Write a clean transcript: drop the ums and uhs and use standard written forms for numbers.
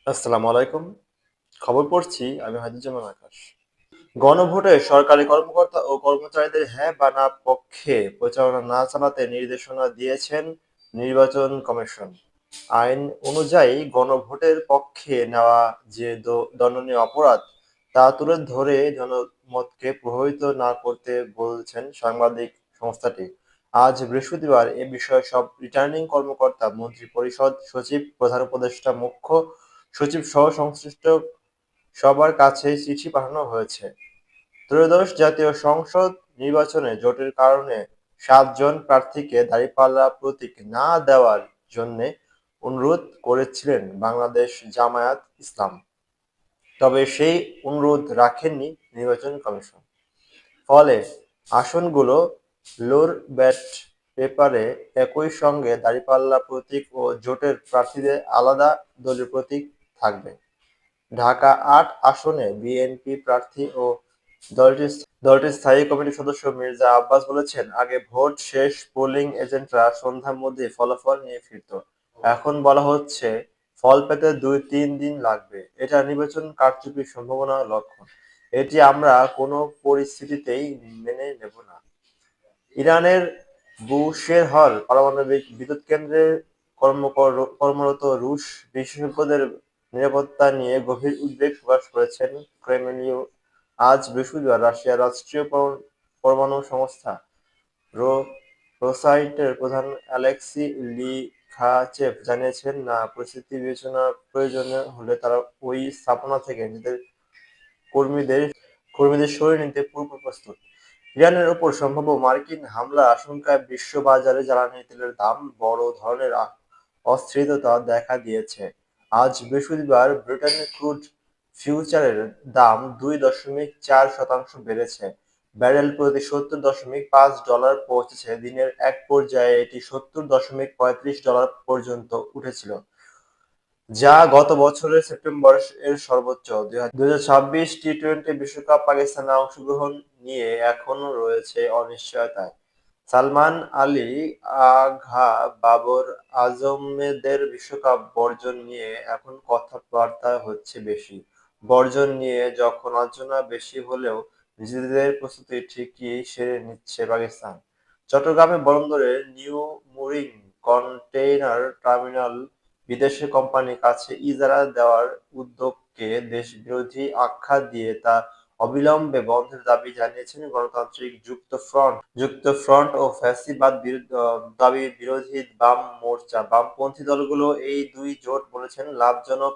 আসসালামু আলাইকুম। খবর পড়ছি আমি হাদুজ্জামান আকাশ। গণভোটে সরকারি কর্মকর্তা ও কর্মচারীদের হ্যাঁ বা না পক্ষে প্রচারণা না চালাতে নির্দেশনা দিয়েছেন নির্বাচন কমিশন। আইন অনুযায়ী গণভোটের পক্ষে নেওয়া যে দণ্ডনীয় অপরাধ তা তুলে ধরে জনমতকে প্রভাবিত না করতে বলছেন সাংবাদিক সংস্থাটি। আজ বৃহস্পতিবার এ বিষয়ে সব রিটার্নিং কর্মকর্তা, মন্ত্রিপরিষদ সচিব, প্রধান উপদেষ্টা, মুখ্য সচিব সহ সংশ্লিষ্ট সবার কাছে চিঠি পাঠানো হয়েছে। ত্রয়োদশ জাতীয় সংসদ নির্বাচনে জোটের কারণে ৭ জন প্রার্থীকে দাঁড়িপাল্লা প্রতীক না দেওয়ার জন্যে অনুরোধ করেছিলেন বাংলাদেশ জামায়াত ইসলাম। তবে সেই অনুরোধ রাখেননি নির্বাচন কমিশন। ফলে আসনগুলো লোর ব্যাট পেপারে একই সঙ্গে দাঁড়িপাল্লা প্রতীক ও জোটের প্রার্থীদের আলাদা দলীয় প্রতীক থাকবে। ঢাকা-৮ আসনে বিএনপি প্রার্থী ও দলটির স্থায়ী কমিটির সদস্য মির্জা আব্বাস বলেছেন, আগে ভোট শেষ পোলিং এজেন্টরা সন্ধ্যার মধ্যে ফলাফল নিয়ে ফিরত। এখন বলা হচ্ছে ফল পেতে ২-৩ দিন লাগবে। এটা নির্বাচন কারচুপির সম্ভাবনার লক্ষণ। এটি আমরা কোনো পরিস্থিতিতেই মেনে নেব না। ইরানের বুশেহর পারমাণবিক বিদ্যুৎ কেন্দ্রে কর্মরত রুশ বিশেষজ্ঞদের নিরাপত্তা নিয়ে গভীর উদ্বেগ প্রকাশ করেছেন ক্রেমলিন। আজ বৃহস্পতিবার রাশিয়ার রাষ্ট্রীয় পরমাণু সংস্থা রোসাইটের প্রধান অ্যালেক্সি লিখাচেভ জানিয়েছেন, না পরিস্থিতি বিবেচনার প্রয়োজন হলে তারা ওই স্থাপনা থেকে নিজেদের কর্মীদের কর্মীদের সরিয়ে নিতে পূর্ব প্রস্তুত। ইরানের ওপর সম্ভাব্য মার্কিন হামলার আশঙ্কায় বিশ্ববাজারে জ্বালানি তেলের দাম বড় ধরনের অস্থিরতা দেখা দিয়েছে। আজ বৃহস্পতিবার ব্রিটেনের ক্রুড ফিউচারের দাম ২.৪% বেড়েছে। ব্যারেল প্রতি $৭০.৫ পৌঁছেছে। দিনের এক পর্যায়ে এটি $৭০.৩৫ পর্যন্ত উঠেছিল, যা গত বছরের সেপ্টেম্বর এর সর্বোচ্চ। ২০২৬ টি-টোয়েন্টি বিশ্বকাপ পাকিস্তানের অংশগ্রহণ নিয়ে এখনো রয়েছে অনিশ্চয়তায়। সালমান আলী, আগা বাবর আজমদের বিশ্বকাপ বর্জন নিয়ে এখন কথাবার্তা হচ্ছে বেশি। বর্জন নিয়ে যখন আলোচনা বেশি হলেও নিজেদের প্রস্তুতি ঠিকই সেরে নিচ্ছে পাকিস্তান। চট্টগ্রামে বন্দরে নিউ মুরিং কন্টেইনার টার্মিনাল বিদেশি কোম্পানির কাছে ইজারা দেওয়ার উদ্যোগকে দেশবিরোধী আখ্যা দিয়ে তা অবিলম্বে বন্ধের দাবি জানিয়েছেন গণতান্ত্রিক যুক্তফ্রন্ট ও ফ্যাসিবাদ দাবি বিরোধী বাম মোর্চা। বামপন্থী দলগুলো এই দুই জোট বলেছেন লাভজনক